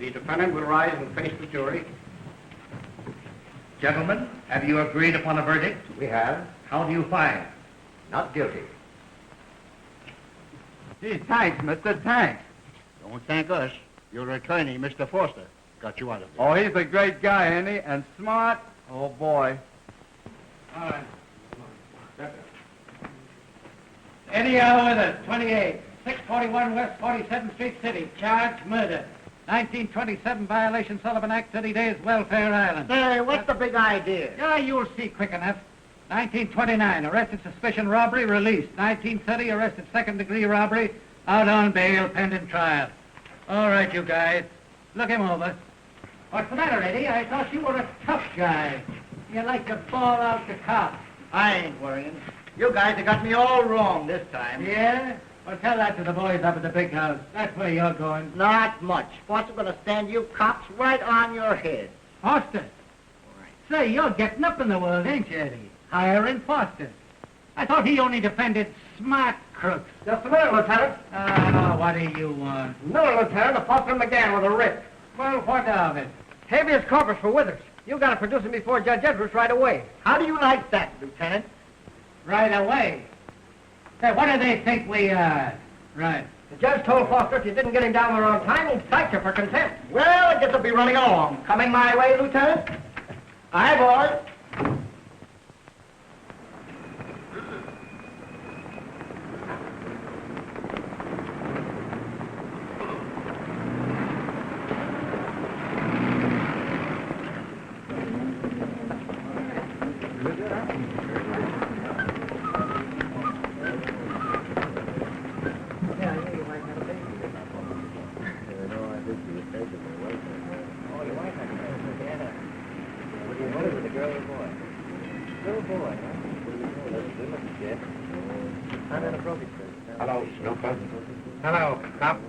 The defendant will rise and face the jury. Gentlemen, have you agreed upon a verdict? We have. How do you find? Not guilty. Gee, thanks, mister, thanks. Don't thank us. Your attorney, Mr. Foster, got you out of there. Oh, he's a great guy, ain't he? And smart. Oh, boy. All right. Anyhow with it, 28, 641 West 47th Street City, charged murder. 1927 violation, Sullivan Act, 30 days, Welfare Island. Hey, what's the big idea? Yeah, you'll see quick enough. 1929, arrested suspicion robbery, released. 1930, arrested second-degree robbery, out on bail, pending trial. All right, you guys, look him over. What's the matter, Eddie? I thought you were a tough guy. You like to ball out the cops. I ain't worrying. You guys have got me all wrong this time. Yeah? Well, tell that to the boys up at the big house. That's where you're going. Not much. Foster's gonna stand you cops right on your head. Foster? Say, you're getting up in the world, ain't you, Eddie? Hiring Foster. I thought he only defended smart crooks. Just a minute, Lieutenant. Oh, what do you want? No, Lieutenant. The Foster McGann with a writ. Well, what of it? Habeas corpus for Withers. You got to produce him before Judge Edwards right away. How do you like that, Lieutenant? Right away. Say, what do they think we are? Right. The judge told Foster if you didn't get him down there on time, he'd cite you for contempt. Well, I guess I'll be running along. Coming my way, Lieutenant? Aye, boys. Hello, Snooper. Hello, cop.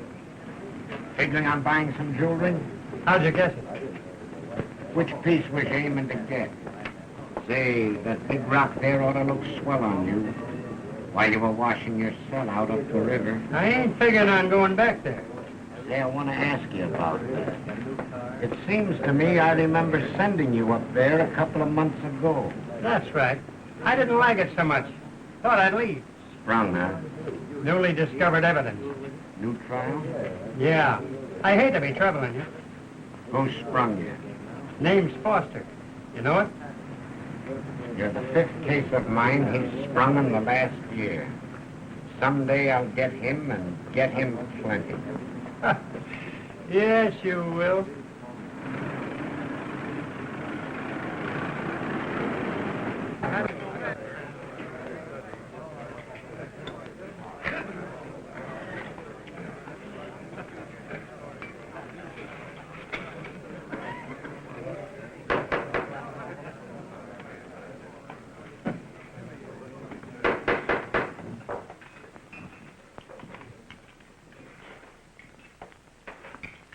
Figuring on buying some jewelry? How'd you guess it? Which piece was you aiming to get? Say, that big rock there ought to look swell on you while you were washing your cell out up the river. I ain't figuring on going back there. Say, I want to ask you about that. It seems to me I remember sending you up there a couple of months ago. That's right. I didn't like it so much. Thought I'd leave. Sprung, huh? Newly discovered evidence. New trial? Yeah. I hate to be troubling you. Who sprung you? Name's Foster. You know it? You're the fifth case of mine he's sprung in the last year. Someday I'll get him and get him plenty. Yes, you will.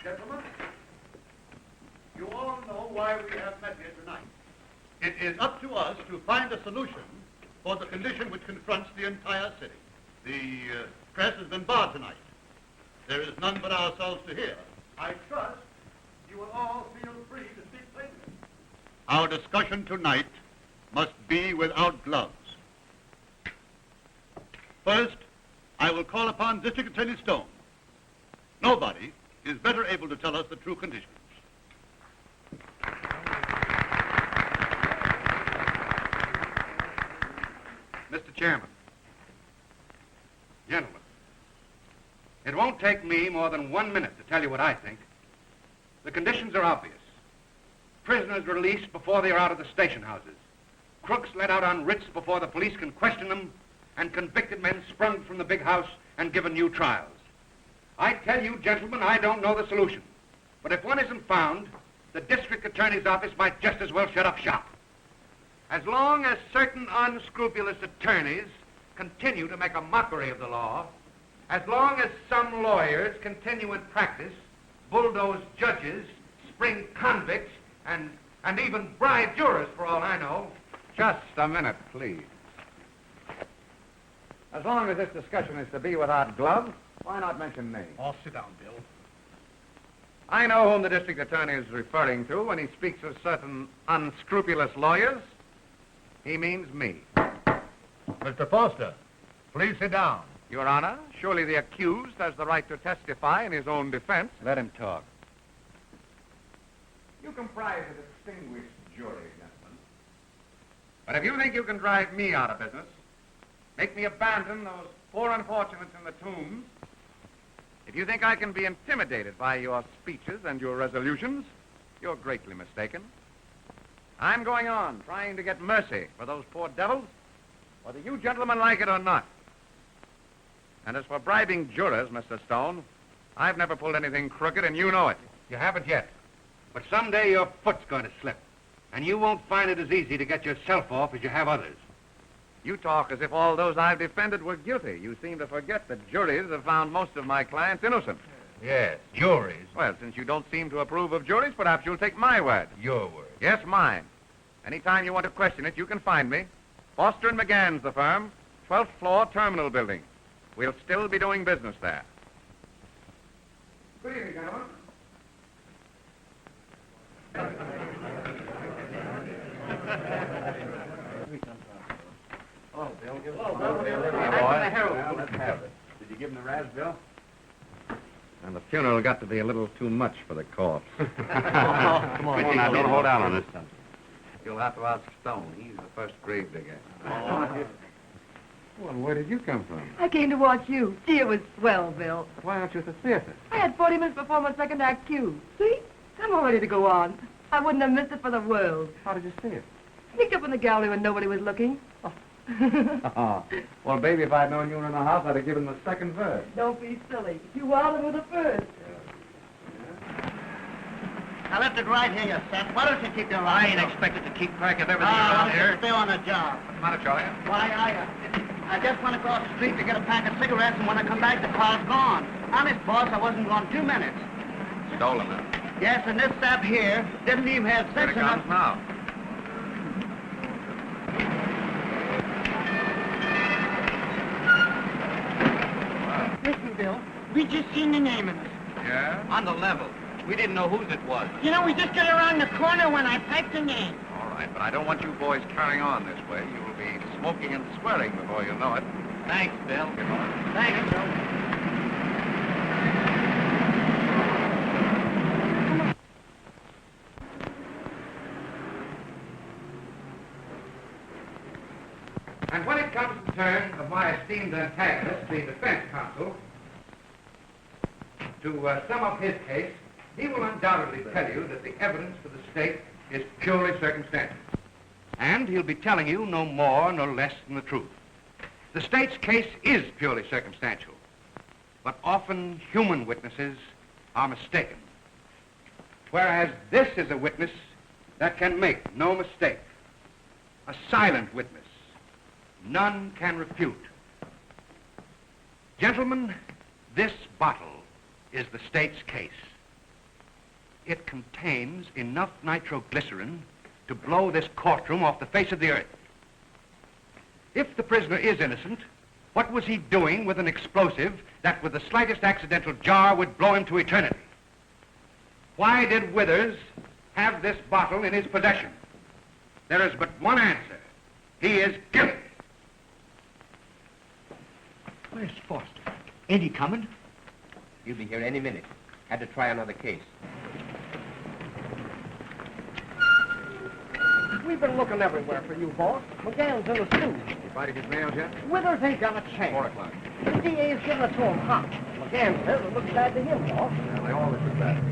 Gentlemen, you all know why we have met here tonight. It is up to us to find a solution for the condition which confronts the entire city. The press has been barred tonight. There is none but ourselves to hear. I trust you will all feel free to speak plainly. Our discussion tonight must be without gloves. First, I will call upon District Attorney Stone. Nobody is better able to tell us the true conditions. Mr. Chairman, gentlemen, it won't take me more than 1 minute to tell you what I think. The conditions are obvious. Prisoners released before they are out of the station houses. Crooks let out on writs before the police can question them, and convicted men sprung from the big house and given new trials. I tell you, gentlemen, I don't know the solution. But if one isn't found, the district attorney's office might just as well shut up shop. As long as certain unscrupulous attorneys continue to make a mockery of the law, as long as some lawyers continue in practice, bulldoze judges, spring convicts, and even bribe jurors, for all I know. Just a minute, please. As long as this discussion is to be without gloves, why not mention me? Oh, sit down, Bill. I know whom the district attorney is referring to when he speaks of certain unscrupulous lawyers. He means me. Mr. Foster, please sit down. Your Honor, surely the accused has the right to testify in his own defense. Let him talk. You comprise a distinguished jury, gentlemen. But if you think you can drive me out of business, make me abandon those poor unfortunates in the tombs, if you think I can be intimidated by your speeches and your resolutions, you're greatly mistaken. I'm going on, trying to get mercy for those poor devils, whether you gentlemen like it or not. And as for bribing jurors, Mr. Stone, I've never pulled anything crooked, and you know it. You haven't yet. But someday your foot's going to slip, and you won't find it as easy to get yourself off as you have others. You talk as if all those I've defended were guilty. You seem to forget that juries have found most of my clients innocent. Yes, juries. Well, since you don't seem to approve of juries, perhaps you'll take my word. Your word. Yes, mine. Anytime you want to question it, you can find me. Foster and McGann's the firm, 12th floor terminal building. We'll still be doing business there. Good evening, gentlemen. Oh, Bill, give us Let's have it. Did you give him the razz, Bill? And the funeral got to be a little too much for the corpse. Come on now, don't hold out on us. You'll have to ask Stone. He's the first grave digger. Well, where did you come from? I came to watch you. Gee, it was swell, Bill. Why aren't you at the theater? I had 40 minutes before my second act cue. See? I'm all ready to go on. I wouldn't have missed it for the world. How did you see it? Sneaked up in the gallery when nobody was looking. Well, baby, if I'd known you were in the house, I'd have given the second verse. Don't be silly. You wilded with the first. I left it right here, you sap. Why don't you keep your eye? I ain't expected to keep track of everything around here. Stay on the job. What's the matter, Charlie? Why, I just went across the street to get a pack of cigarettes, and when I come back, the car's gone. Honest, boss, I wasn't gone 2 minutes. Stolen them. Yes, and this sap here didn't even have Here sense it comes enough. now. Listen, Bill, we just seen the name of it. Yeah? On the level. We didn't know whose it was. You know, we just got around the corner when I typed the name. All right, but I don't want you boys carrying on this way. You will be smoking and swearing before you know it. Thanks, Bill. Thanks, Bill. And when it comes to the turn of my esteemed antagonist, the defense counsel, to sum up his case, he will undoubtedly tell you that the evidence for the state is purely circumstantial. And he'll be telling you no more nor less than the truth. The state's case is purely circumstantial, but often human witnesses are mistaken. Whereas this is a witness that can make no mistake. A silent witness. None can refute. Gentlemen, this bottle is the state's case. It contains enough nitroglycerin to blow this courtroom off the face of the earth. If the prisoner is innocent, what was he doing with an explosive that with the slightest accidental jar would blow him to eternity? Why did Withers have this bottle in his possession? There is but one answer. He is guilty. Where's Foster? Ain't he coming? He'll be here any minute. Had to try another case. We've been looking everywhere for you, boss. McGann's in the stew. You fighting his nails yet? Withers ain't got a 4 chance. o'clock. The DA's giving it to him hot. McGann says it looks bad to him, boss. Yeah, they always do that.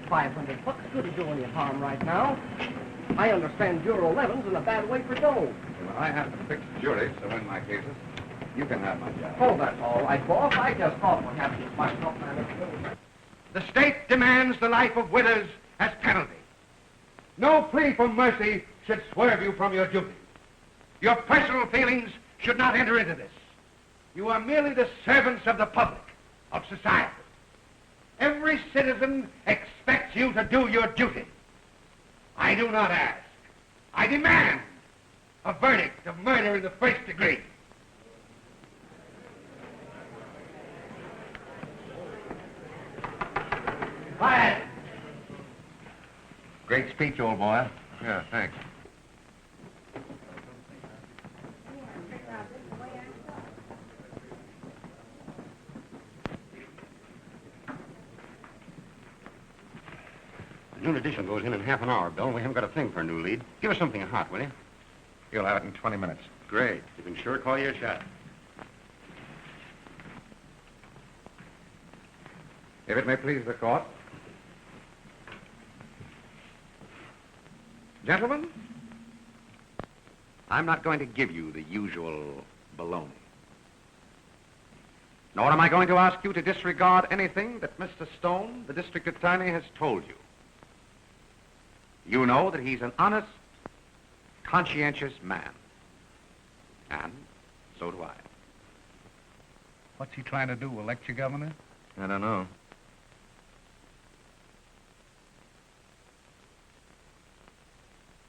$500 couldn't do any harm right now. I understand Bureau 11's in a bad way for dough. Well, I have to fix juries to win my cases. You can have my job. Oh, that's all right, boss. I just thought what happened to myself, man. The state demands the life of Withers as penalty. No plea for mercy should swerve you from your duty. Your personal feelings should not enter into this. You are merely the servants of the public, of society. Every citizen expects you to do your duty. I do not ask. I demand a verdict of murder in the first degree. Quiet. Great speech, old boy. Yeah, thanks. The noon edition goes in half an hour, Bill. We haven't got a thing for a new lead. Give us something hot, will you? You'll have it in 20 minutes. Great. You can sure call your shot. If it may please the court. Gentlemen, I'm not going to give you the usual baloney. Nor am I going to ask you to disregard anything that Mr. Stone, the district attorney, has told you. You know that he's an honest, conscientious man. And so do I. What's he trying to do, elect you governor? I don't know.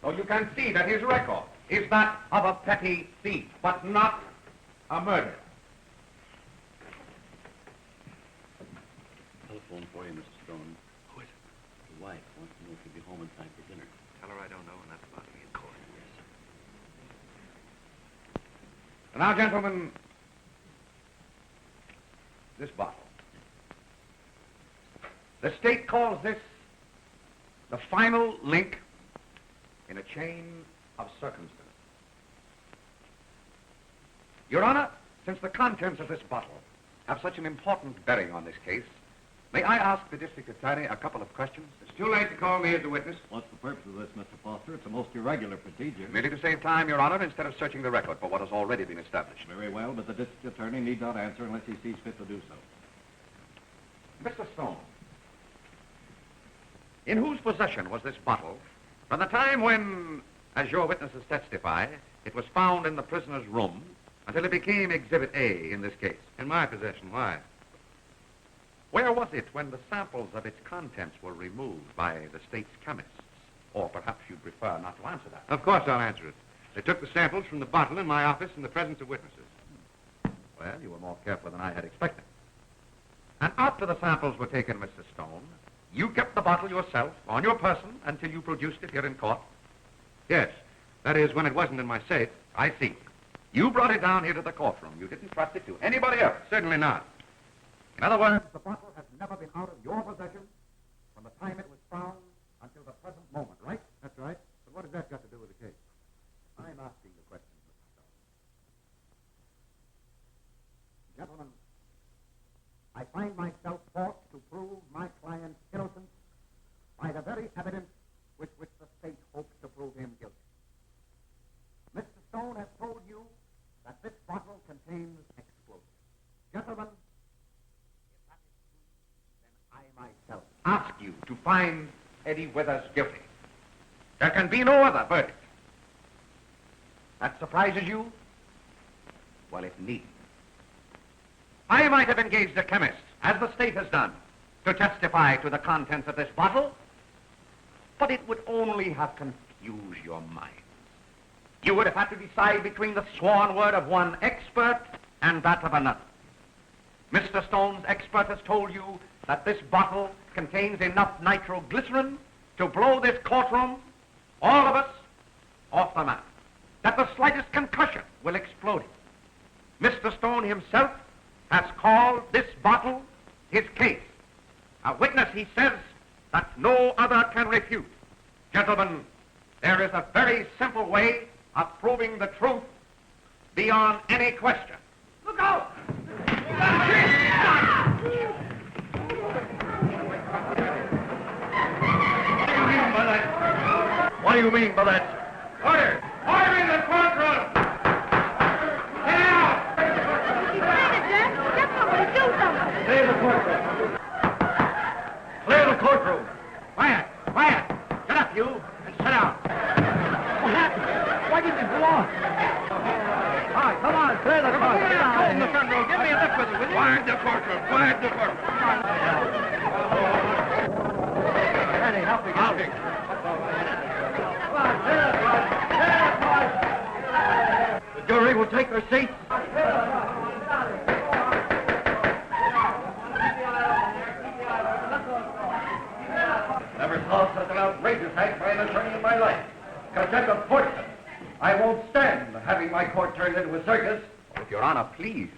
So you can see that his record is that of a petty thief, but not a murderer. Telephone for you, Mr. Stone. Who is it? Your wife wants to know if you'll be home in time for dinner. Tell her I don't know, and that's about me in court. Yes. And now, gentlemen, this bottle. The state calls this the final link in a chain of circumstance. Your Honor, since the contents of this bottle have such an important bearing on this case, may I ask the district attorney a couple of questions? It's too late to call me as a witness. What's the purpose of this, Mr. Foster? It's a most irregular procedure. Merely to save time, Your Honor, instead of searching the record for what has already been established. Very well, but the district attorney need not answer unless he sees fit to do so. Mr. Stone, in whose possession was this bottle from the time when, as your witnesses testify, it was found in the prisoner's room until it became Exhibit A in this case? In my possession. Why? Where was it when the samples of its contents were removed by the state's chemists? Or perhaps you'd prefer not to answer that. Of course I'll answer it. They took the samples from the bottle in my office in the presence of witnesses. Well, you were more careful than I had expected. And after the samples were taken, Mr. Stone, you kept the bottle yourself on your person until you produced it here in court? Yes. That is, when it wasn't in my safe. I see. You brought it down here to the courtroom. You didn't trust it to anybody else. Certainly not. In other words, the bottle has never been out of your possession from the time it was found until the present moment, right? That's right. But what has that got to do with the case? I'm asking the question, Mr. Stone. Gentlemen, I find myself forced to prove my client's innocence by the very evidence with which the state hopes to prove him guilty. Mr. Stone has told you that this bottle contains explosives. Gentlemen, if that is true, then I myself ask you to find Eddie Withers guilty. There can be no other verdict. That surprises you? Well, it needn't. I might have engaged a chemist, as the state has done, to testify to the contents of this bottle, but it would only have confused your mind. You would have had to decide between the sworn word of one expert and that of another. Mr. Stone's expert has told you that this bottle contains enough nitroglycerin to blow this courtroom, all of us, off the map. That the slightest concussion will explode it. Mr. Stone himself has called this bottle his case. A witness, he says, that no other can refute. Gentlemen, there is a very simple way of proving the truth beyond any question. Look out! What do you mean by that? Order! Order in the courtroom! Get out! Get somebody, do something. Clear the courtroom. Clear the courtroom. Quiet, quiet. Get up, you, and sit down. What happened? Why didn't you go on? All right, come on, clear the courtroom. Get out in the front row. Give me a lift with you, will you? Quiet the courtroom. Quiet the courtroom. Danny, help me. Help me. Come on, clear the court. Clear the court. The jury will take their seats. death of poison. I won't stand having my court turned into a circus. If Your Honor, please,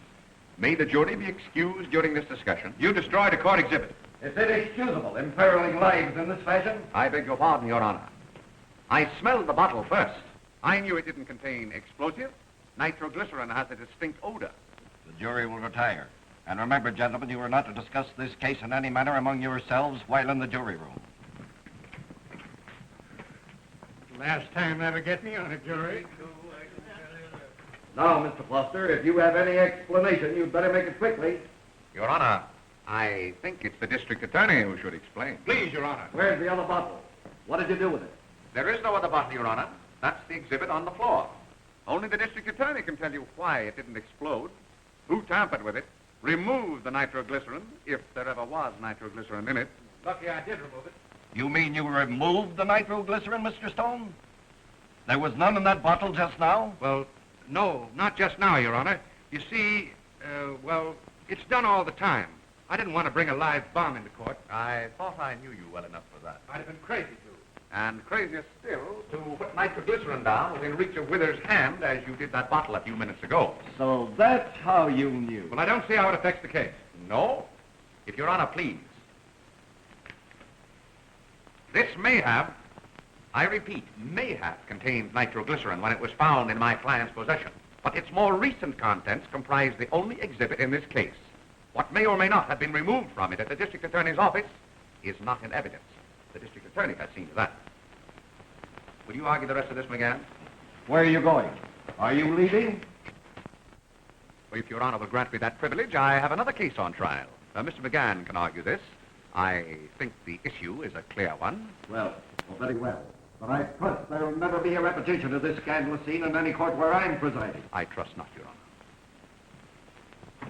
may the jury be excused during this discussion? You destroyed a court exhibit. Is it excusable, imperiling lives in this fashion? I beg your pardon, Your Honor. I smelled the bottle first. I knew it didn't contain explosive. Nitroglycerin has a distinct odor. The jury will retire. And remember, gentlemen, you are not to discuss this case in any manner among yourselves while in the jury room. Last time ever get me on a jury. Now, Mr. Foster, if you have any explanation, you'd better make it quickly. Your Honor, I think it's the district attorney who should explain. Please, Your Honor. Where's the other bottle? What did you do with it? There is no other bottle, Your Honor. That's the exhibit on the floor. Only the district attorney can tell you why it didn't explode, who tampered with it, removed the nitroglycerin, if there ever was nitroglycerin in it. Lucky I did remove it. You mean you removed the nitroglycerin, Mr. Stone? There was none in that bottle just now? Well, no, not just now, Your Honor. You see, it's done all the time. I didn't want to bring a live bomb into court. I thought I knew you well enough for that. I'd have been crazy to. And crazier still to put nitroglycerin down within reach of Wither's hand as you did that bottle a few minutes ago. So that's how you knew. Well, I don't see how it affects the case. No? If Your Honor, please. This may have, I repeat, may have contained nitroglycerin when it was found in my client's possession. But its more recent contents comprise the only exhibit in this case. What may or may not have been removed from it at the district attorney's office is not in evidence. The district attorney has seen to that. Will you argue the rest of this, McGann? Where are you going? Are you leaving? Well, if Your Honor will grant me that privilege, I have another case on trial. Mr. McGann can argue this. I think the issue is a clear one. Well, very well. But I trust there will never be a repetition of this scandalous scene in any court where I'm presiding. I trust not, Your Honor.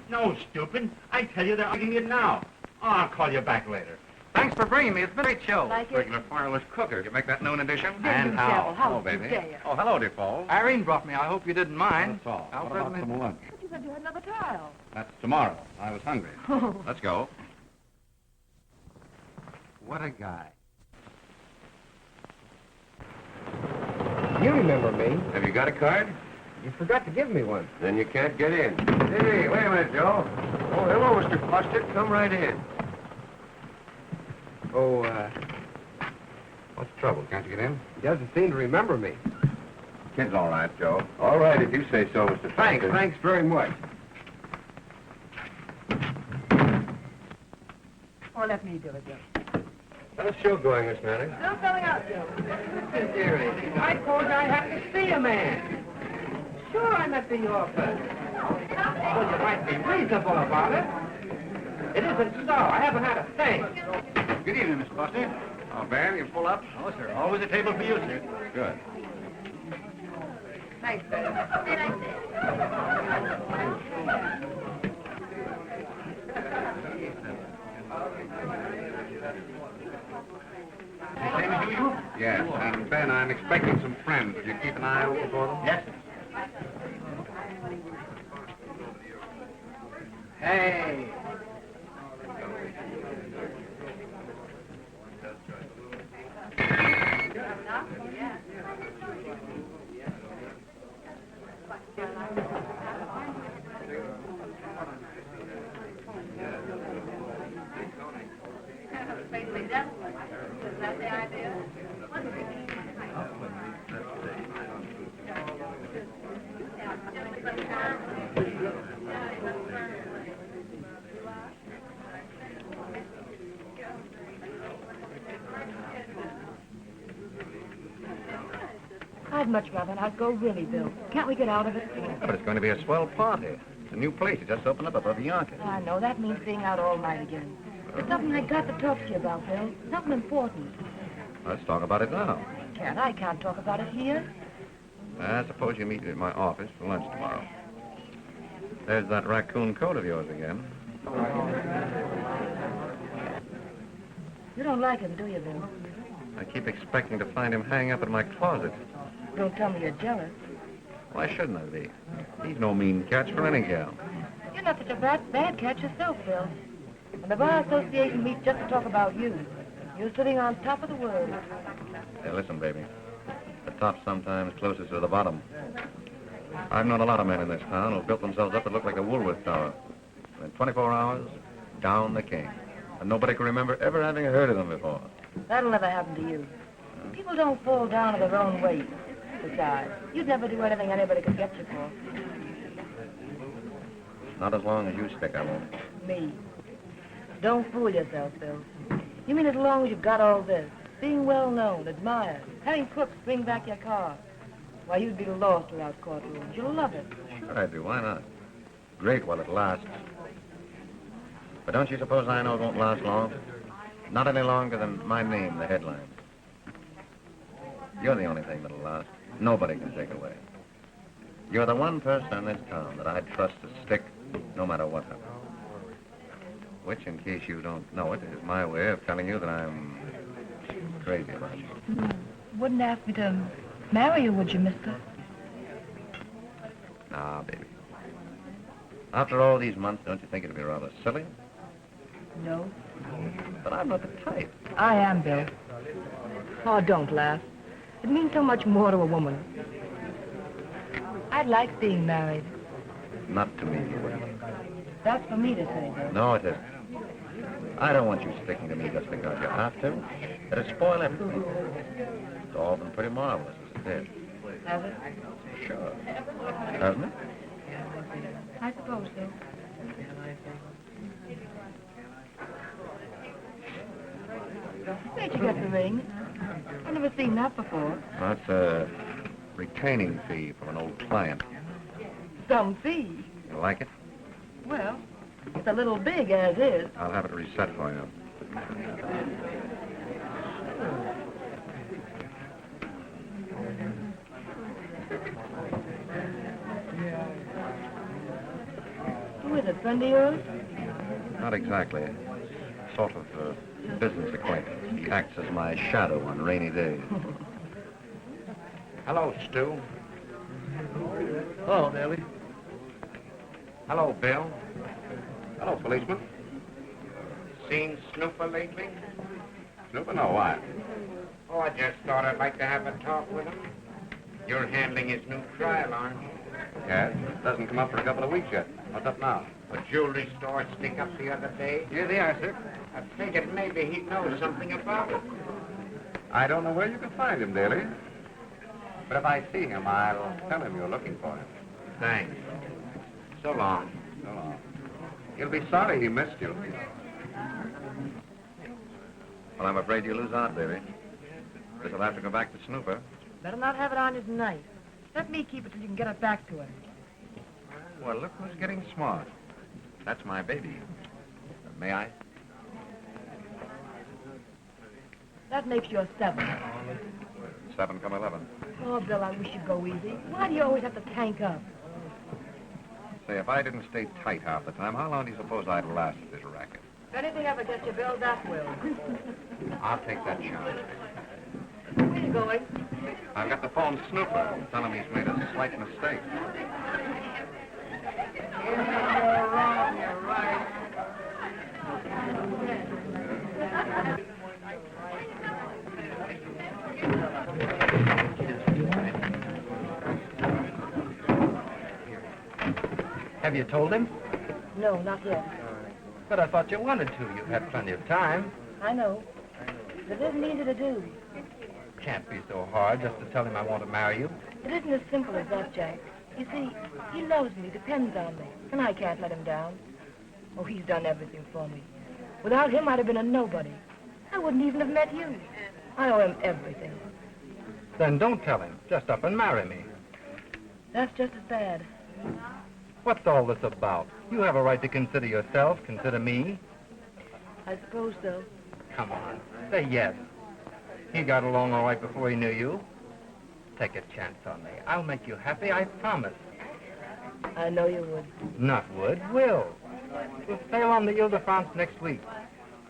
No, stupid. I tell you they're arguing it now. Oh, I'll call you back later. Thanks for bringing me. It's been a great show. Like it? Regular fireless cooker. You make that noon edition? Didn't you, Devil? How Hello, did you baby. dare? Oh, hello, Default. Irene brought me. I hope you didn't mind. That's all. I'll What about certainly- some lunch? But you said you had another trial. That's tomorrow. I was hungry. Oh. Let's go. What a guy. You remember me. Have you got a card? You forgot to give me one. Then you can't get in. Hey, wait a minute, Joe. Oh, hello, Mr. Foster. Come right in. Oh, What's the trouble? Can't you get in? he doesn't seem to remember me. Kid's all right, Joe. All right, if you say so, Mr. Thanks very much. Or let me do it, Joe. How's the show going, Miss Manning? Still filling out, Joe. Listen, dearie, I told you I had to see a man. Sure, I'm at the office. Well, you might be reasonable about it. It isn't so. I haven't had a thing. Good evening, Mr. Foster. Oh, Ben, you pull up? Oh, sir. Always a table for you, sir. Good. Thanks, Same as usual? Yes, and Ben, I'm expecting some friends. Will you keep an eye open for them? Yes, sir. Hey. Is that the idea? I'd much rather not go, really, Bill. Can't we get out of it? But it's going to be a swell party. It's a new place. It just opened up above Yonkers. I know. That means being out all night again. There's something I got to talk to you about, Bill. Something important. Let's talk about it now. Can't I? Can't talk about it here. I suppose you meet me at my office for lunch tomorrow. There's that raccoon coat of yours again. You don't like him, do you, Bill? I keep expecting to find him hanging up in my closet. Don't tell me you're jealous. Why shouldn't I be? He's no mean catch for any gal. You're not such a bad catch yourself, Bill. And the Bar Association meets just to talk about you. You're sitting on top of the world. Hey, listen, baby. The top sometimes closest to the bottom. I've known a lot of men in this town who built themselves up to look like the Woolworth Tower. In 24 hours, down they came. And nobody could remember ever having heard of them before. That'll never happen to you. People don't fall down to their own weight. Besides, you'd never do anything anybody could get you for. Not as long as you stick, I won't. Me. Don't fool yourself, Bill. You mean as long as you've got all this, being well known, admired, having crooks bring back your car, why, you'd be lost without courtrooms. You'll love it. Sure I do. Why not? Great while it lasts. But don't you suppose I know it won't last long? Not any longer than my name, the headline. You're the only thing that'll last. Nobody can take away. You're the one person in this town that I'd trust to stick no matter what happens. Which, in case you don't know it, is my way of telling you that I'm crazy about you. Wouldn't ask me to marry you, would you, mister? Nah, baby. After all these months, don't you think it'd be rather silly? No. But I'm not the type. I am, Bill. Oh, don't laugh. It means so much more to a woman. I'd like being married. Not to me, Woody. That's for me to say, Bill. No, it isn't. I don't want you sticking to me just because you have to. It'd spoil everything. It's all been pretty marvelous, as it is. Has it? Sure. Hasn't it? I suppose so. Where'd you get the ring? I've never seen that before. That's a retaining fee from an old client. Some fee. You like it? Well, it's a little big as is. I'll have it reset for you. Who is it, friend of yours? Not exactly. Sort of business acquaintance. He acts as my shadow on rainy days. Hello, Stu. Hello, Daly. Hello, Bill. Hello, policeman. Seen Snooper lately? Snooper? No, why? Oh, I just thought I'd like to have a talk with him. You're handling his new trial, aren't you? Yes, doesn't come up for a couple of weeks yet. What's up now? A jewelry store stick up the other day. Here they are, sir. I figured maybe he knows something about it. I don't know where you can find him, Daly. But if I see him, I'll tell him you're looking for him. Thanks. So long. So long. He'll be sorry he missed you. Well, I'm afraid you lose out, Davy. Guess I'll have to go back to Snooper. Better not have it on you tonight. Let me keep it till you can get it back to him. Well, look who's getting smart. That's my baby. May I? That makes you a 7. 7 come 11. Oh, Bill, I wish you'd go easy. Why do you always have to tank up? Say, if I didn't stay tight half the time, how long do you suppose I'd last at this racket? If anything ever gets you, Bill, that will. I'll take that chance. Where are you going? I've got the phone Snooper. Tell him he's made a slight mistake. You're wrong, you're right. Have you told him? No, not yet. But I thought you wanted to. You've had plenty of time. I know. It isn't easy to do. Can't be so hard just to tell him I want to marry you. It isn't as simple as that, Jack. You see, he loves me, depends on me, and I can't let him down. Oh, he's done everything for me. Without him, I'd have been a nobody. I wouldn't even have met you. I owe him everything. Then don't tell him. Just up and marry me. That's just as bad. What's all this about? You have a right to consider yourself, consider me. I suppose so. Come on, say yes. He got along all right before he knew you. Take a chance on me. I'll make you happy, I promise. I know you would. Not would, will. We'll sail on the Ile-de-France next week.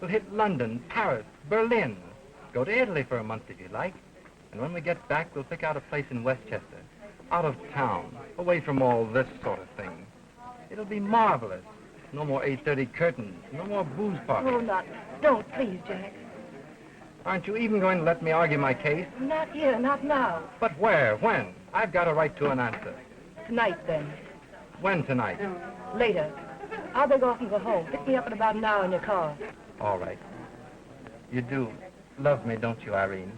We'll hit London, Paris, Berlin. Go to Italy for a month if you like. And when we get back, we'll pick out a place in Westchester. Out of town, away from all this sort of thing. It'll be marvelous. No more 8:30 curtains, no more booze parties. Oh, not. Don't, please, Jack. Aren't you even going to let me argue my case? Not here, not now. But where? When? I've got a right to an answer. Tonight, then. When tonight? Later. I'll beg off and go home. Pick me up in about an hour in your car. All right. You do love me, don't you, Irene?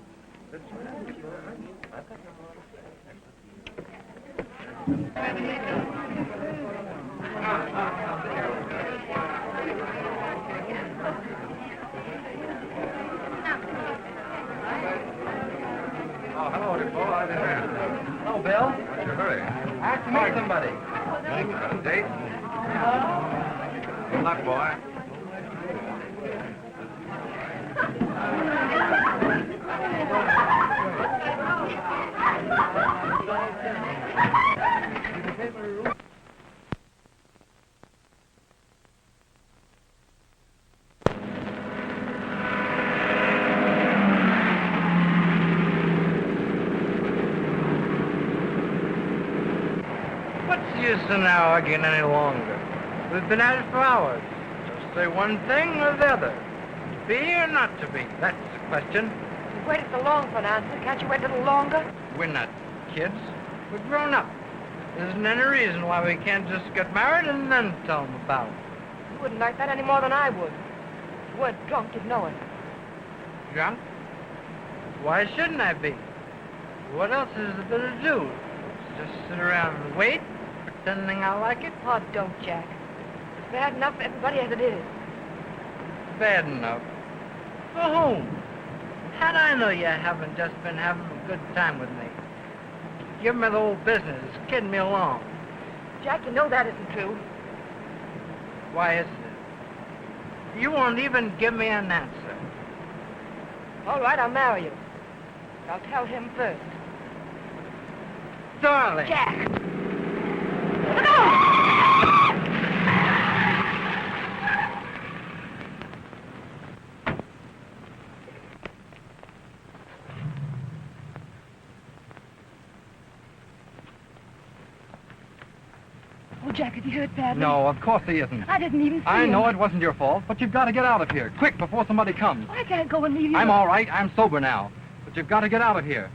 Oh, hello, Defoe. How's it been? Hello, Bill. What's your hurry? I have to meet somebody. Got a date? Good luck, boy. What's the use in arguing any longer? We've been at it for hours. Just say one thing or the other. To be or not to be? That's the question. You've waited so long for an answer. Can't you wait a little longer? We're not kids. We're grown up. There isn't any reason why we can't just get married and then tell them about it. You wouldn't like that any more than I would. If you weren't drunk, you'd know it. Drunk? Why shouldn't I be? What else is there to do? Just sit around and wait, pretending I like it? Oh, don't, Jack. It's bad enough for everybody as it is. Bad enough. For whom? How'd I know you haven't just been having a good time with me? Give me the whole business, kidding me along. Jack, you know that isn't true. Why isn't it? You won't even give me an answer. All right, I'll marry you. I'll tell him first. Darling! Jack! Oh, Jack, is he hurt badly? No, of course he isn't. I didn't even see I him. know it wasn't your fault, but you've got to get out of here, quick, before somebody comes. I can't go and leave you. I'm all right. I'm sober now. But you've got to get out of here.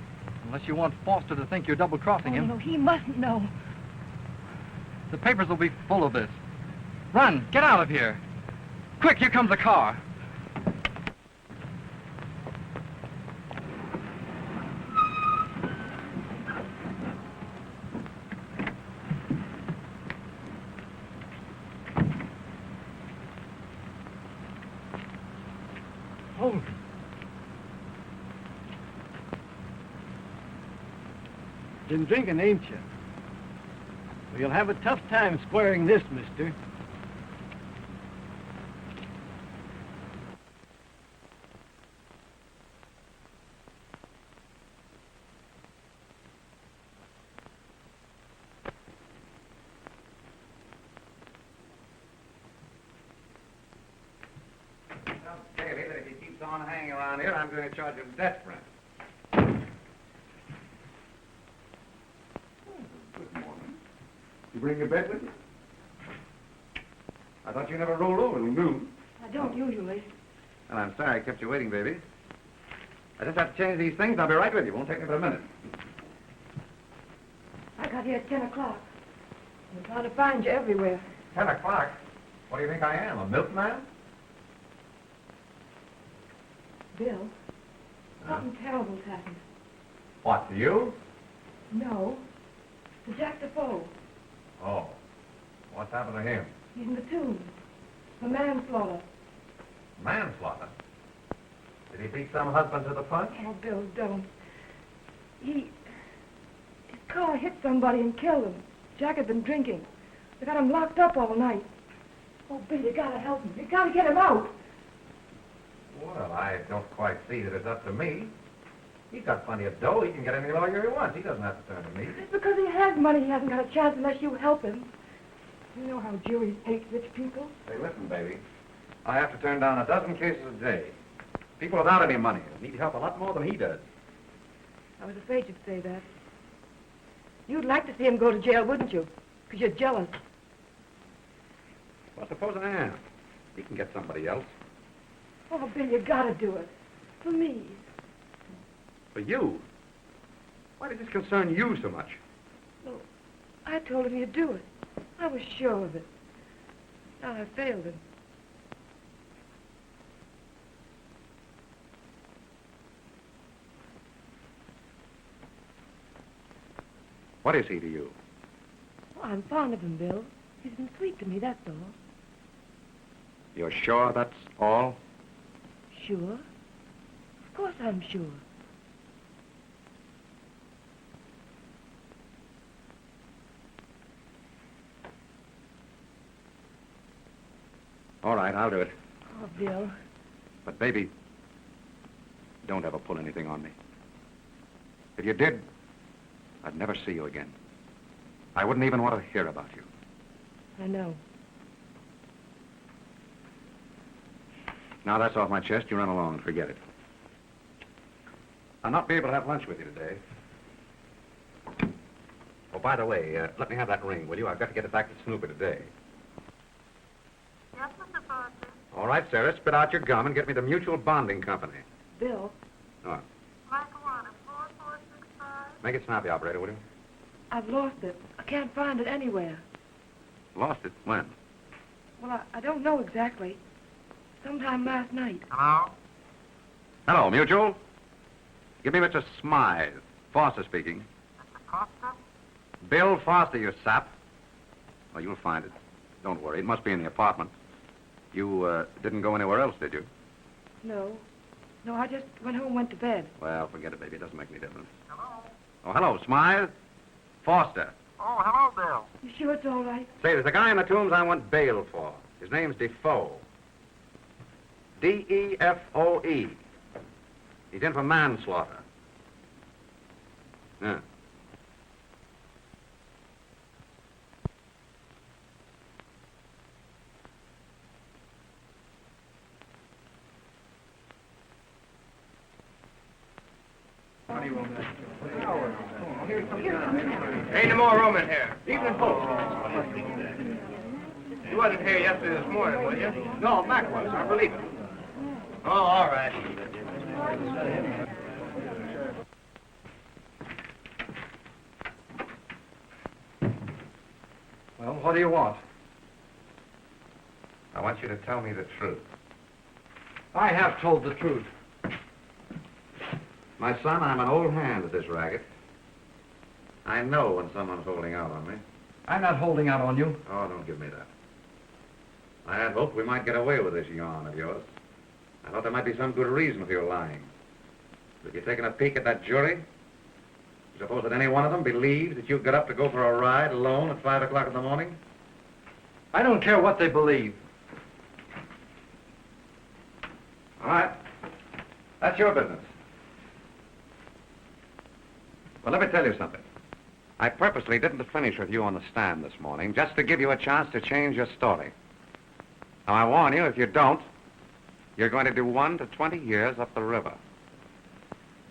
Unless you want Foster to think you're double-crossing him. No, he mustn't know. The papers will be full of this. Run, get out of here. Quick, here comes a car. Oh. Been drinking, ain't you? Well, you'll have a tough time squaring this, mister. Tell Davy that if he keeps on hanging around here, I'm going to charge him death for him. Good morning. You bring your bed with you? I thought you never rolled over till noon. I don't usually. Well, I'm sorry I kept you waiting, baby. I just have to change these things. I'll be right with you. Won't take me but a minute. I got here at 10 o'clock. I'm trying to find you everywhere. 10 o'clock? What do you think I am, a milkman? Bill, something terrible's happened. What, to you? No, to Jack Defoe. Oh. What's happened to him? He's in the tomb. For manslaughter. Manslaughter? Did he beat some husband to the punch? Oh, Bill, don't. His car hit somebody and killed him. Jack had been drinking. They got him locked up all night. Oh, Bill, you gotta help him. You gotta get him out. Well, I don't quite see that it's up to me. He's got plenty of dough. He can get any lawyer he wants. He doesn't have to turn to me. It's because he has money. He hasn't got a chance unless you help him. You know how juries hate rich people. Say, listen, baby. I have to turn down a dozen cases a day. People without any money need help a lot more than he does. I was afraid you'd say that. You'd like to see him go to jail, wouldn't you? Because you're jealous. Well, suppose I am. He can get somebody else. Oh, Bill, you gotta do it. For me. For you? Why does this concern you so much? Well, I told him you'd do it. I was sure of it. Now I failed him. What is he to you? Oh, I'm fond of him, Bill. He's been sweet to me, that's all. You're sure that's all? Sure? Of course I'm sure. All right, I'll do it. Oh, Bill. But, baby, don't ever pull anything on me. If you did, I'd never see you again. I wouldn't even want to hear about you. I know. Now that's off my chest. You run along and forget it. I'll not be able to have lunch with you today. Oh, by the way, let me have that ring, will you? I've got to get it back to Snooper today. Yes, Mr. Foster. All right, Sarah, spit out your gum and get me the Mutual Bonding Company. Bill. What? Lackawanna, 4465. Make it snappy, operator, will you? I've lost it. I can't find it anywhere. Lost it? When? Well, I don't know exactly. Sometime last night. Hello? Hello, Mutual. Give me Mr. Smythe. Foster speaking. Mr. Foster? Bill Foster, you sap. Well, you'll find it. Don't worry. It must be in the apartment. You didn't go anywhere else, did you? No. No, I just went home and went to bed. Well, forget it, baby. It doesn't make any difference. Hello? Oh, hello, Smythe. Foster. Oh, hello, Bill. You sure it's all right? Say, there's a guy in the tombs I want bail for. His name's Defoe. D-E-F-O-E. He's in for manslaughter. Yeah. Ain't no more room in here. Evening, folks. You wasn't here yesterday this morning, was you? No, Mac was. I believe it. Oh, all right. Well, what do you want? I want you to tell me the truth. I have told the truth. My son, I'm an old hand at this racket. I know when someone's holding out on me. I'm not holding out on you. Oh, don't give me that. I had hoped we might get away with this yarn of yours. I thought there might be some good reason for your lying. But if you're taking a peek at that jury, you suppose that any one of them believes that you got up to go for a ride alone at 5 o'clock in the morning? I don't care what they believe. All right. That's your business. Well, let me tell you something. I purposely didn't finish with you on the stand this morning, just to give you a chance to change your story. Now, I warn you, if you don't, you're going to do 1 to 20 years up the river.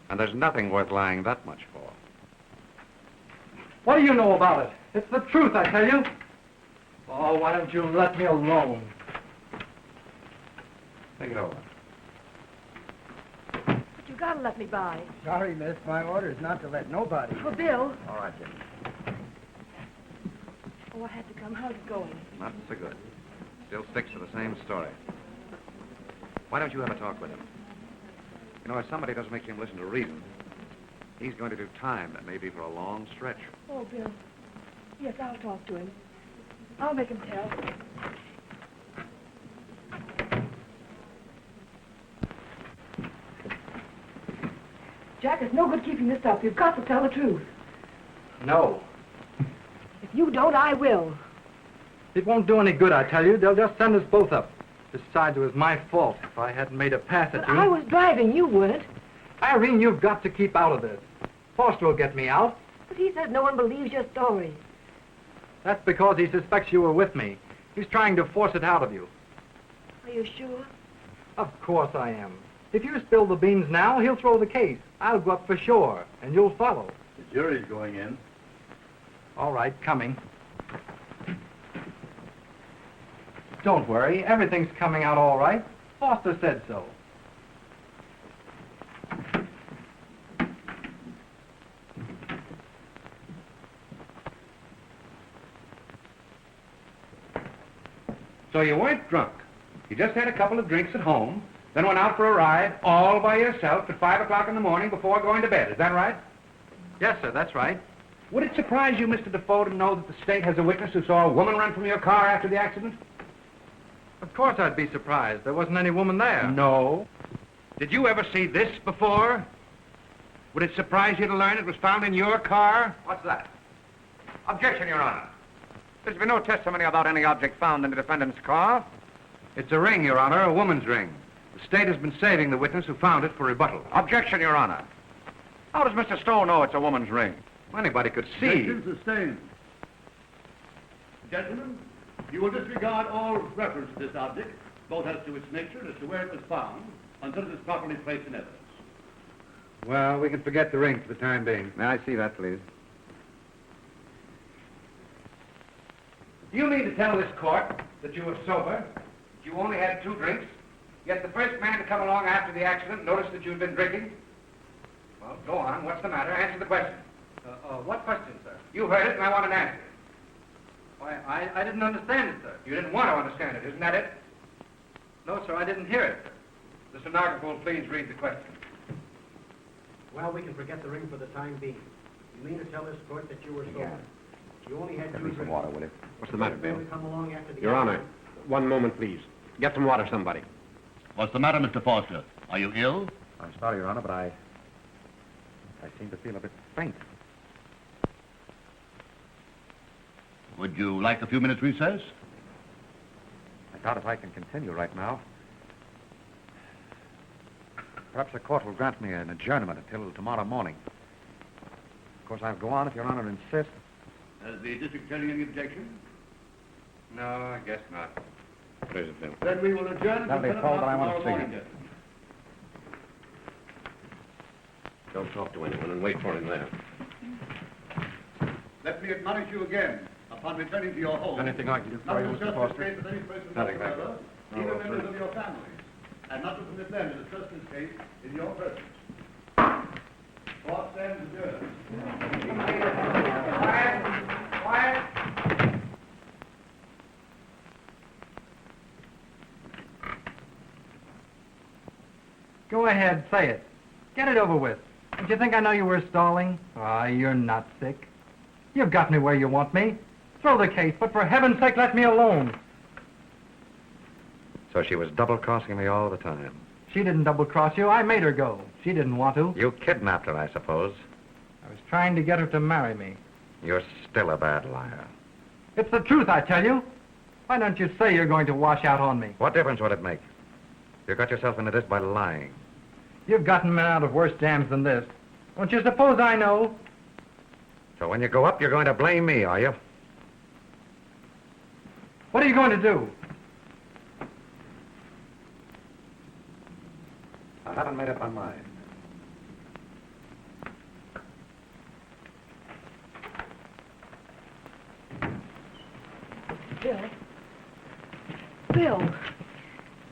And there's nothing worth lying that much for. What do you know about it? It's the truth, I tell you. Oh, why don't you let me alone? Think it over. But you gotta let me by. Sorry, miss. My order's not to let nobody. Oh, Bill. All right, Jimmy. Oh, I had to come. How's it going? Not so good. Still sticks to the same story. Why don't you have a talk with him? You know, if somebody doesn't make him listen to reason, he's going to do time that may be for a long stretch. Oh, Bill. Yes, I'll talk to him. I'll make him tell. Jack, it's no good keeping this up. You've got to tell the truth. No. If you don't, I will. It won't do any good, I tell you. They'll just send us both up. Besides, it was my fault if I hadn't made a pass at But you. I was driving. You weren't. Irene, you've got to keep out of this. Foster will get me out. But he said no one believes your story. That's because he suspects you were with me. He's trying to force it out of you. Are you sure? Of course I am. If you spill the beans now, he'll throw the case. I'll go up for sure, and you'll follow. The jury's going in. All right, coming. Don't worry, everything's coming out all right. Foster said so. So you weren't drunk. You just had a couple of drinks at home, then went out for a ride all by yourself at 5 o'clock in the morning before going to bed. Is that right? Yes, sir, that's right. Would it surprise you, Mr. Defoe, to know that the state has a witness who saw a woman run from your car after the accident? Of course I'd be surprised. There wasn't any woman there. No. Did you ever see this before? Would it surprise you to learn it was found in your car? What's that? Objection, Your Honor. There's been no testimony about any object found in the defendant's car. It's a ring, Your Honor, a woman's ring. The state has been saving the witness who found it for rebuttal. Objection, Your Honor. How does Mr. Stowe know it's a woman's ring? Anybody could see. Objection sustained. Gentlemen, you will disregard all reference to this object, both as to its nature and as to where it was found, until it is properly placed in evidence. Well, we can forget the ring for the time being. May I see that, please? Do you mean to tell this court that you were sober, that you only had 2 drinks, yet the first man to come along after the accident noticed that you'd been drinking? Well, go on. What's the matter? Answer the question. What question, sir? You heard it, and I want an answer. Why, I didn't understand it, sir. You didn't want to understand it, isn't that it? No, sir, I didn't hear it, sir. The stenographer will please read the question. Well, we can forget the ring for the time being. You mean to tell this court that you were sober? You only had 2 drinks. Some water, will you? What's the matter, You Bill? were to come along after the Your Honor, accident. one moment, please. Get some water, somebody. What's the matter, Mr. Foster? Are you ill? I'm sorry, Your Honor, but I seem to feel a bit faint. Would you like a few minutes recess? I doubt if I can continue right now. Perhaps the court will grant me an adjournment until tomorrow morning. Of course, I'll go on if Your Honor insists. Has the district attorney any objection? No, I guess not. What is it, Bill? Then we will adjourn That'll be until 10 all that I o'clock want to tomorrow see. morning, gentlemen. Don't talk to anyone and wait for him there. Let me admonish you again, upon returning to your home. Anything I can do not for you, to Mr. discuss Foster? this case with any person Nothing, thank whatsoever, you. even No, members sir. of your families, and not to permit them to discuss this case in your presence. Court stands adjourned. Quiet! Quiet! Go ahead, say it. Get it over with. Don't you think I know you were stalling? Ah, you're not sick. You've got me where you want me. Throw the case, but for heaven's sake, let me alone. So she was double-crossing me all the time. She didn't double-cross you. I made her go. She didn't want to. You kidnapped her, I suppose. I was trying to get her to marry me. You're still a bad liar. It's the truth, I tell you. Why don't you say you're going to wash out on me? What difference would it make? You got yourself into this by lying. You've gotten men out of worse jams than this. Don't you suppose I know? So when you go up, you're going to blame me, are you? What are you going to do? I haven't made up my mind. Bill,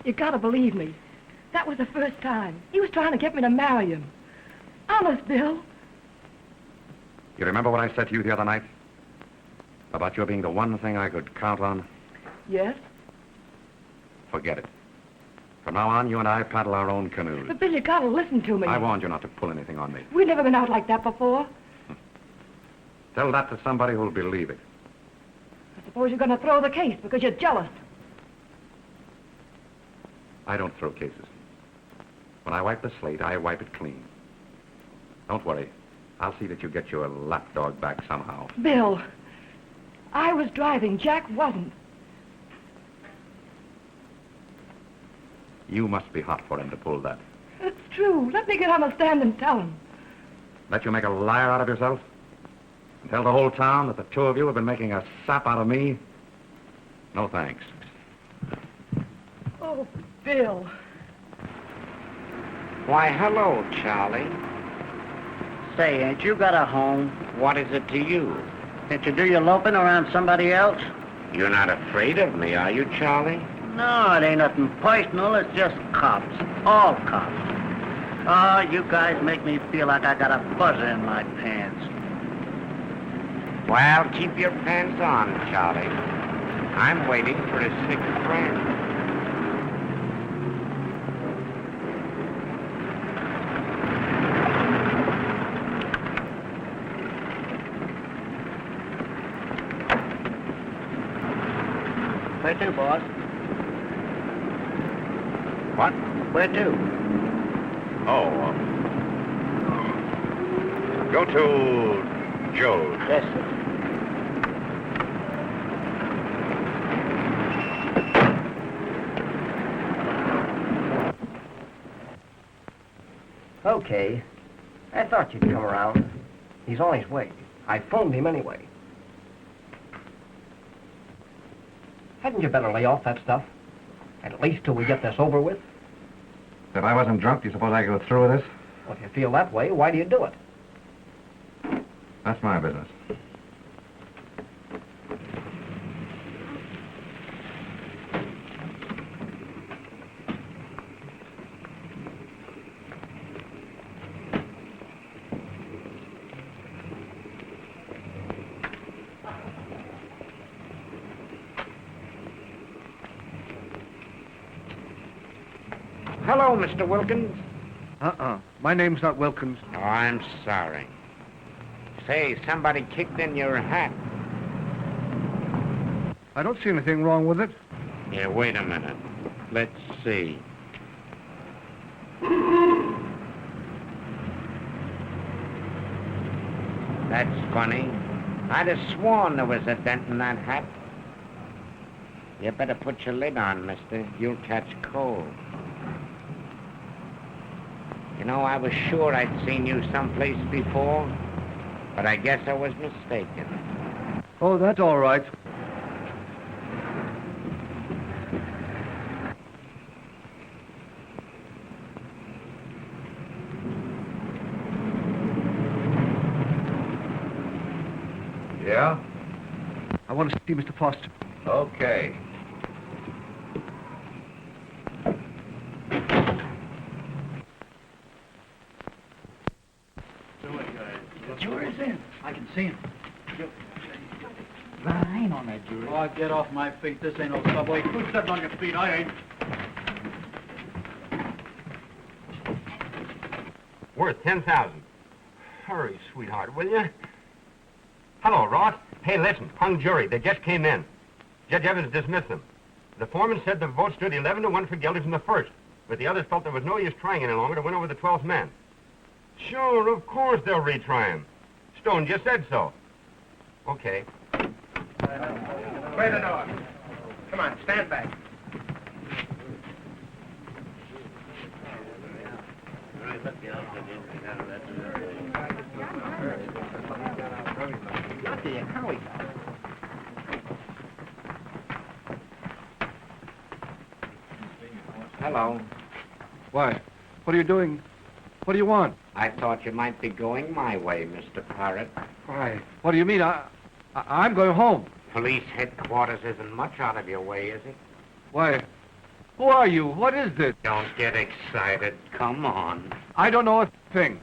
you gotta believe me. That was the first time. He was trying to get me to marry him. Honest, Bill. You remember what I said to you the other night? About you being the one thing I could count on? Yes? Forget it. From now on, you and I paddle our own canoes. But Bill, you gotta listen to me. I warned you not to pull anything on me. We've never been out like that before. Tell that to somebody who'll believe it. I suppose you're gonna throw the case because you're jealous. I don't throw cases. When I wipe the slate, I wipe it clean. Don't worry. I'll see that you get your lapdog back somehow. Bill, I was driving. Jack wasn't. You must be hot for him to pull that. It's true. Let me get on the stand and tell him. Let you make a liar out of yourself? And tell the whole town that the two of you have been making a sap out of me? No thanks. Oh, Bill. Why, hello, Charlie. Say, ain't you got a home? What is it to you? Can't you do your loping around somebody else? You're not afraid of me, are you, Charlie? No, it ain't nothing personal. It's just cops. All cops. Oh, you guys make me feel like I got a buzzer in my pants. Well, keep your pants on, Charlie. I'm waiting for a sick friend. Where to, boss? What? Where to? Oh, go to Joe's. Yes, sir. Okay. I thought you'd come around. He's on his way. I phoned him anyway. Hadn't you better lay off that stuff? At least till we get this over with? If I wasn't drunk, do you suppose I could go through with this? Well, if you feel that way, why do you do it? That's my business. Hello, Mr. Wilkins. My name's not Wilkins. Oh, I'm sorry. Say, somebody kicked in your hat. I don't see anything wrong with it. Yeah, wait a minute. Let's see. That's funny. I'd have sworn there was a dent in that hat. You better put your lid on, mister. You'll catch cold. You know, I was sure I'd seen you someplace before, but I guess I was mistaken. Oh, that's all right. Yeah? I want to see Mr. Foster. Okay. Jury's in. I can see him. I ain't on that jury. Oh, get off my feet. This ain't no subway. Who's stepping on your feet? I ain't. Worth 10,000. Hurry, sweetheart, will you? Hello, Ross. Hey, listen, hung jury. They just came in. Judge Evans dismissed them. The foreman said the vote stood 11-1 for guilty from the first, but the others felt there was no use trying any longer to win over the 12th man. Sure, of course they'll retry him. Stone just said so. Okay. Clear the door. Come on, stand back. Not there, Howie. Hello. Why? What are you doing? What do you want? I thought you might be going my way, Mr. Parrott. Why? What do you mean? I'm going home. Police headquarters isn't much out of your way, is it? Why? Who are you? What is this? Don't get excited. Come on. I don't know a thing.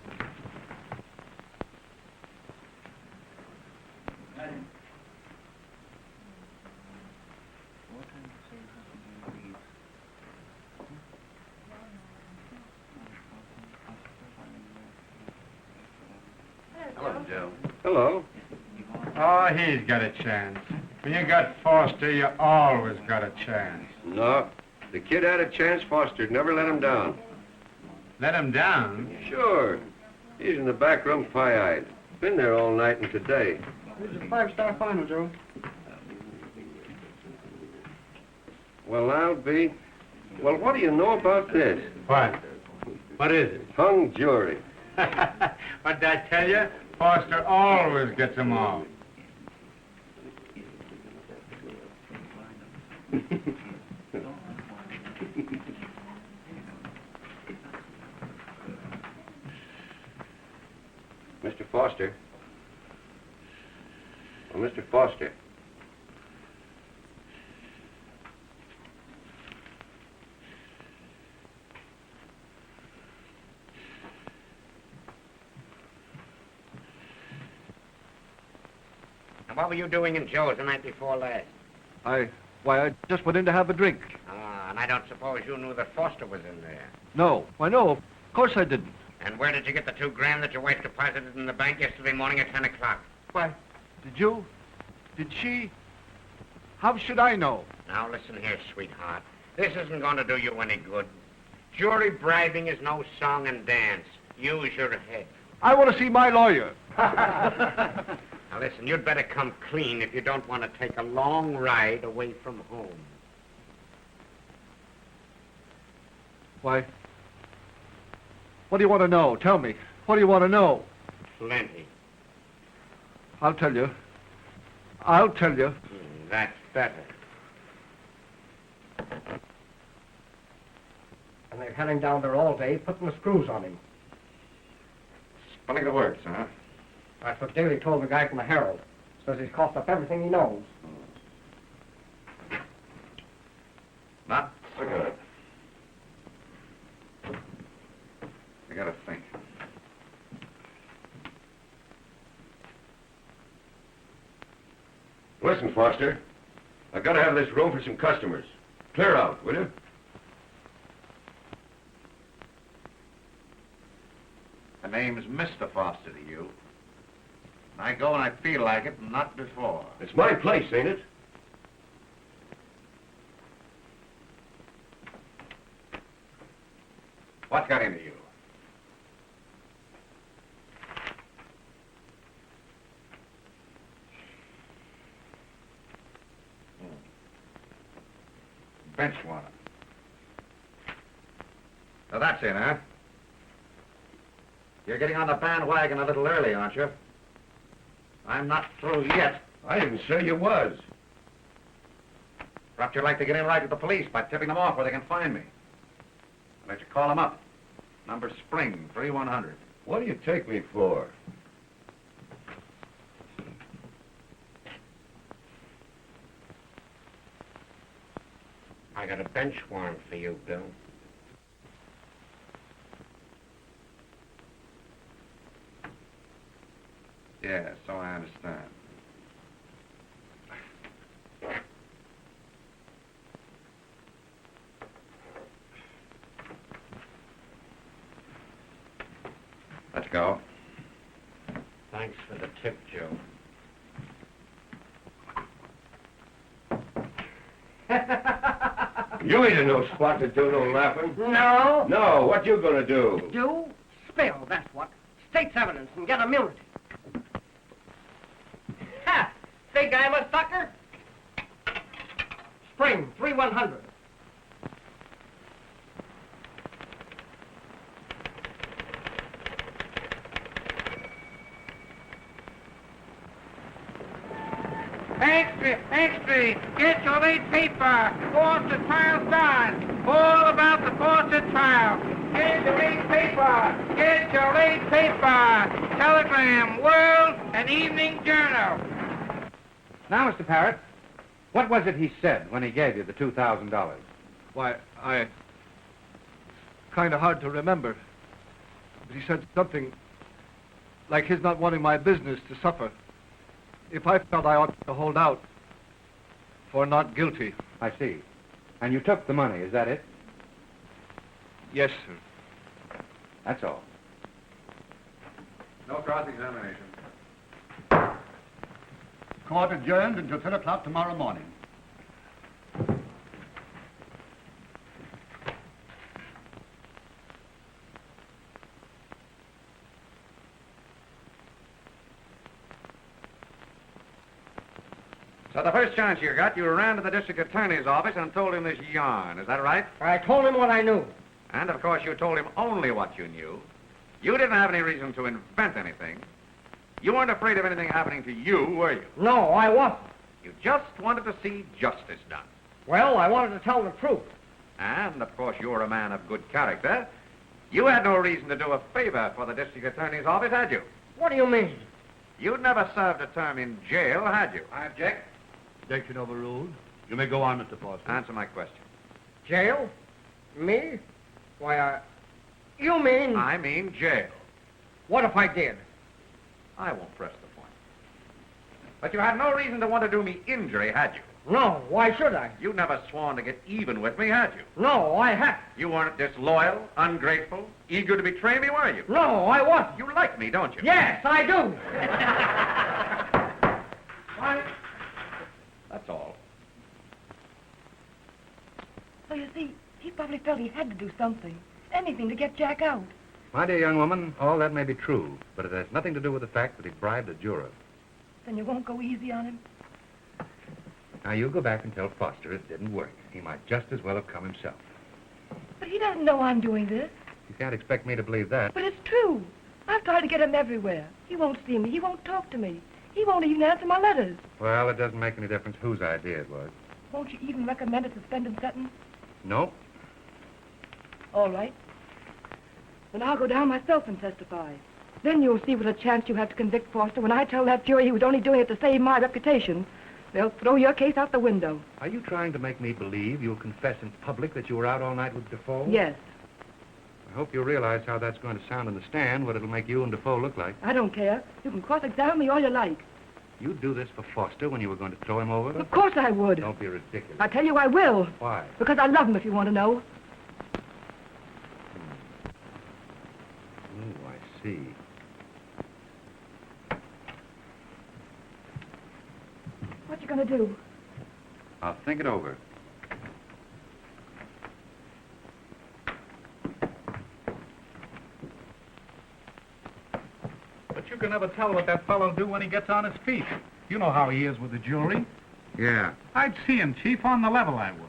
Hello, Joe. Hello. Oh, he's got a chance. When you got Foster, you always got a chance. No. The kid had a chance. Foster never let him down. Let him down? Sure. He's in the back room pie-eyed. Been there all night and today. It was a 5-star final, Joe. Well, I'll be... Well, what do you know about this? What? What is it? Hung jury. What did I tell you? Foster always gets them all. Mr. Foster. Oh, Mr. Foster. And what were you doing in Joe's the night before last? Why, I just went in to have a drink. Ah, and I don't suppose you knew that Foster was in there. No. Why, no, of course I didn't. And where did you get the $2,000 that your wife deposited in the bank yesterday morning at 10 o'clock? Why, did you? Did she? How should I know? Now, listen here, sweetheart. This isn't going to do you any good. Jury bribing is no song and dance. Use your head. I want to see my lawyer. Now, listen, you'd better come clean if you don't want to take a long ride away from home. Why? What do you want to know? Tell me. What do you want to know? Plenty. I'll tell you. I'll tell you. That's better. And they're heading down there all day, putting the screws on him. Spelling the words, huh? That's what Daly told the guy from the Herald. Says he's coughed up everything he knows. Not so good. I gotta think. Listen, Foster. I've got to have this room for some customers. Clear out, will you? The name's Mr. Foster to you. I go when I feel like it, and not before. It's my place, ain't it? What got into you? Bench warrant. So that's it, huh? You're getting on the bandwagon a little early, aren't you? I'm not through yet. I didn't say you was. Perhaps you'd like to get in right with the police by tipping them off where they can find me. I'll let you call them up. Number Spring, 3100. What do you take me for? I got a bench warrant for you, Bill. Yeah, so I understand. Let's go. Thanks for the tip, Joe. You ain't in no spot to do no laughing. No? No, what you gonna do? Do? Spill, that's what. State's evidence and get immunity. Ha! Think I'm a sucker? Spring, 3100. Extra, get your late paper. Forster trial starts. All about the Forster trial. Get your late paper. Get your late paper. Telegram, World, and Evening Journal. Now, Mr. Parrott, what was it he said when he gave you the $2,000? Why, kind of hard to remember. But he said something like his not wanting my business to suffer. If I felt I ought to hold out for not guilty. I see. And you took the money, is that it? Yes, sir. That's all. No cross-examination. Court adjourned until 10 o'clock tomorrow morning. So the first chance you got, you ran to the district attorney's office and told him this yarn. Is that right? I told him what I knew. And, of course, you told him only what you knew. You didn't have any reason to invent anything. You weren't afraid of anything happening to you, were you? No, I wasn't. You just wanted to see justice done. Well, I wanted to tell the truth. And, of course, you're a man of good character. You had no reason to do a favor for the district attorney's office, had you? What do you mean? You'd never served a term in jail, had you? I object. Objection overruled. You may go on, Mr. Foster. Answer my question. Jail? Me? Why, you mean... I mean jail. What if I did? I won't press the point. But you had no reason to want to do me injury, had you? No, why should I? You never sworn to get even with me, had you? No, I haven't. You weren't disloyal, ungrateful, eager to betray me, were you? No, I wasn't. You like me, don't you? Yes, I do. Why? That's all. So you see, he probably felt he had to do something. Anything to get Jack out. My dear young woman, all that may be true, but it has nothing to do with the fact that he bribed a juror. Then you won't go easy on him? Now, you go back and tell Foster it didn't work. He might just as well have come himself. But he doesn't know I'm doing this. You can't expect me to believe that. But it's true. I've tried to get him everywhere. He won't see me. He won't talk to me. He won't even answer my letters. Well, it doesn't make any difference whose idea it was. Won't you even recommend a suspended sentence? No. All right. Then I'll go down myself and testify. Then you'll see what a chance you have to convict Foster when I tell that jury he was only doing it to save my reputation. They'll throw your case out the window. Are you trying to make me believe you'll confess in public that you were out all night with Defoe? Yes. I hope you realize how that's going to sound in the stand, what it'll make you and Defoe look like. I don't care. You can cross-examine me all you like. You'd do this for Foster when you were going to throw him over? Of course I would. Don't be ridiculous. I tell you I will. Why? Because I love him, if you want to know. Oh, I see. What you gonna do? I'll think it over. But you can never tell what that fellow'll do when he gets on his feet. You know how he is with the jury. Yeah, I'd see him, Chief, on the level I would.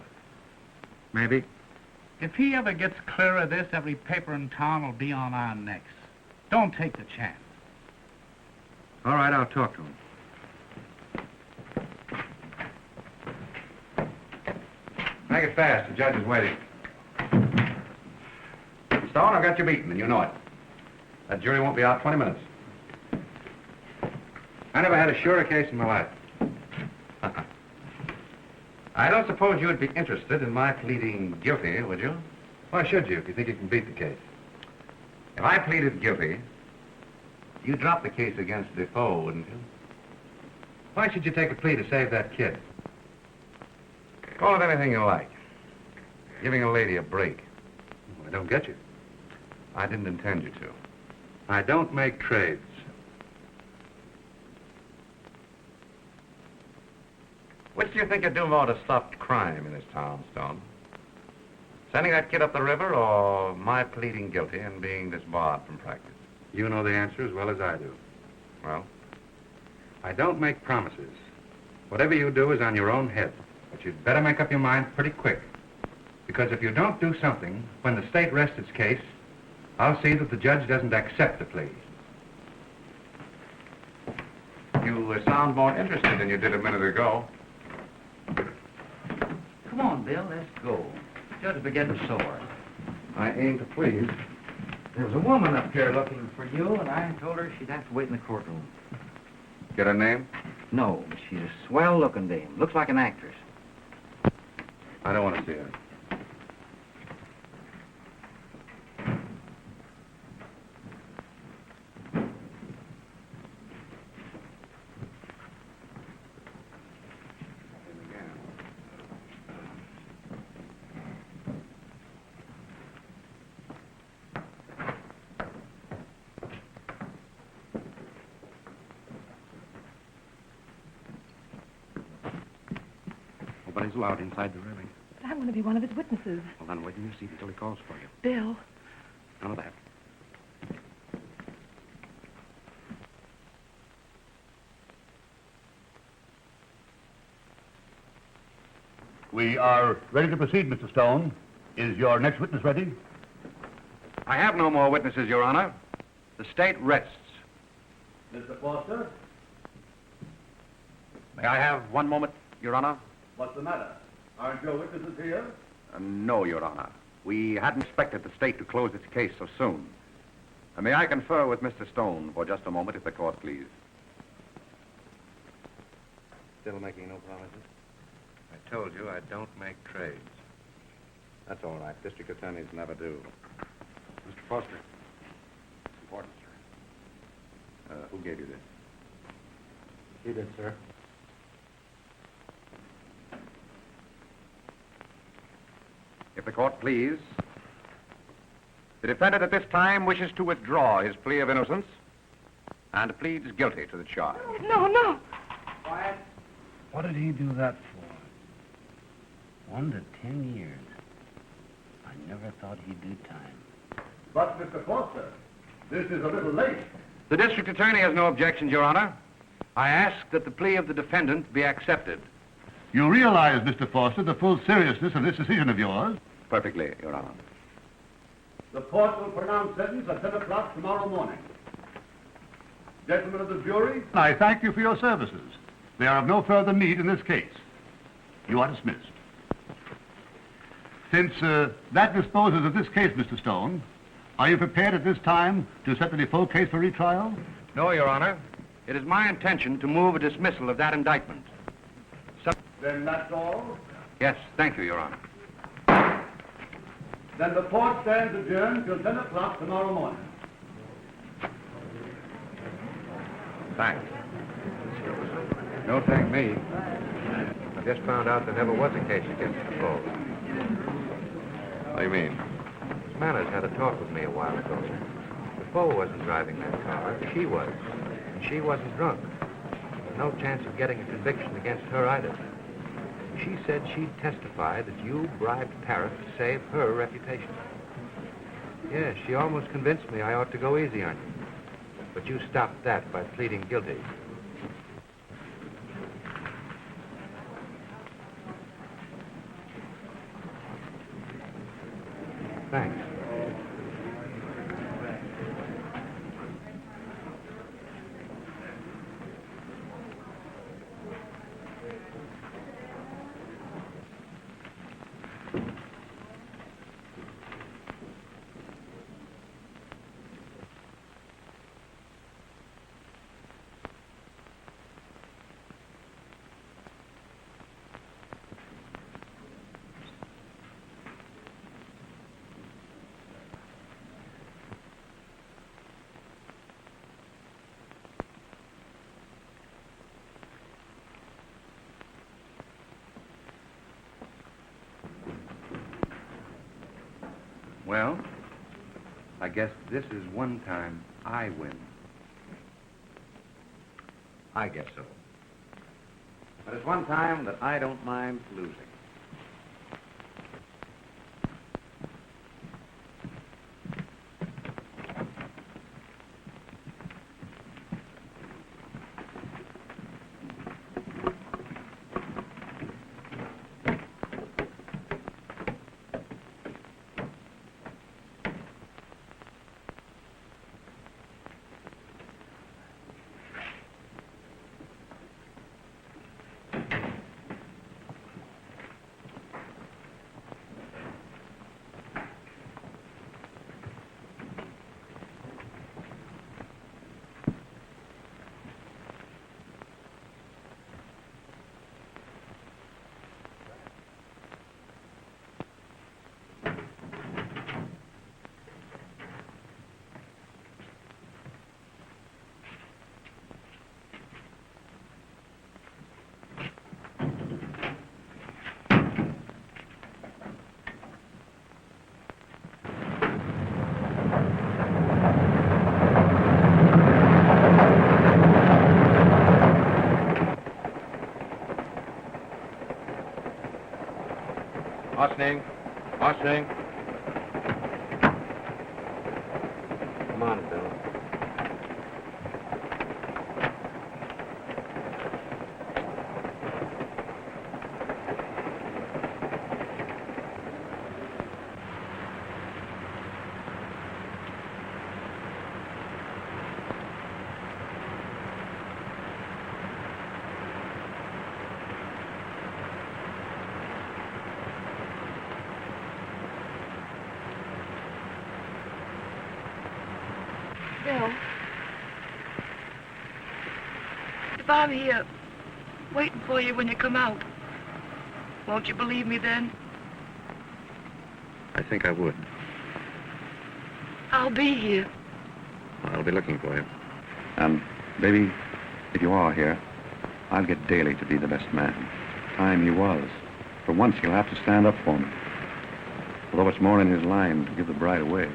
maybe. If he ever gets clear of this, every paper in town will be on our necks. Don't take the chance. All right, I'll talk to him. Make it fast. The judge is waiting. Stone, I've got you beaten, and you know it. That jury won't be out 20 minutes. I never had a surer case in my life. I don't suppose you would be interested in my pleading guilty, would you? Why should you, if you think you can beat the case? If I pleaded guilty, you'd drop the case against Defoe, wouldn't you? Why should you take a plea to save that kid? Call it anything you like. Giving a lady a break. I don't get you. I didn't intend you to. I don't make trades. Which do you think you'd do more to stop crime in this town, Stone? Sending that kid up the river or my pleading guilty and being disbarred from practice? You know the answer as well as I do. Well? I don't make promises. Whatever you do is on your own head. But you'd better make up your mind pretty quick. Because if you don't do something, when the state rests its case, I'll see that the judge doesn't accept the plea. You sound more interested than you did a minute ago. Come on, Bill, let's go. Judge will be getting sore. I aim to please. There was a woman up here looking for you, and I told her she'd have to wait in the courtroom. Get her name? No, but she's a swell-looking dame. Looks like an actress. I don't want to see her. Nobody's allowed inside the railing. But I'm going to be one of his witnesses. Well, then wait in your seat until he calls for you. Bill. None of that. We are ready to proceed, Mr. Stone. Is your next witness ready? I have no more witnesses, Your Honor. The state rests. Mr. Foster, May I have one moment, Your Honor? what's the matter? Aren't your witnesses here? No, Your Honor. We hadn't expected the state to close its case so soon. May I confer with Mr. Stone for just a moment, if the court please? Still making no promises? I told you I don't make trades. That's all right. District attorneys never do. Mr. Foster. It's important, sir. Who gave you this? You did, sir. If the court please, the defendant at this time wishes to withdraw his plea of innocence and pleads guilty to the charge. No. Quiet. What did he do that for? 1 to 10 years. I never thought he'd do time. But, Mr. Foster, this is a little late. The district attorney has no objections, Your Honor. I ask that the plea of the defendant be accepted. You realize, Mr. Foster, the full seriousness of this decision of yours? Perfectly, Your Honor. The court will pronounce sentence at 10 o'clock tomorrow morning. Gentlemen of the jury, I thank you for your services. They are of no further need in this case. You are dismissed. Since that disposes of this case, Mr. Stone, are you prepared at this time to set the Defoe case for retrial? No, Your Honor. It is my intention to move a dismissal of that indictment. Then that's all? Yes, thank you, Your Honor. Then the court stands adjourned till 10 o'clock tomorrow morning. Thanks. No, thank me. I just found out there never was a case against Defoe. What do you mean? Manners had a talk with me a while ago. Defoe wasn't driving that car. She was. And she wasn't drunk. No chance of getting a conviction against her either. She said she'd testify that you bribed Parrott to save her reputation. Yes, she almost convinced me I ought to go easy on you. But you stopped that by pleading guilty. Thanks. Well, I guess this is one time I win. I guess so. But it's one time that I don't mind losing. Ossining. Come on, Bill. Bill, if I'm here waiting for you when you come out, won't you believe me then? I think I would. I'll be here. I'll be looking for you. And, baby, if you are here, I'll get Daly to be the best man. Time he was. For once, he'll have to stand up for me. Although it's more in his line to give the bride away.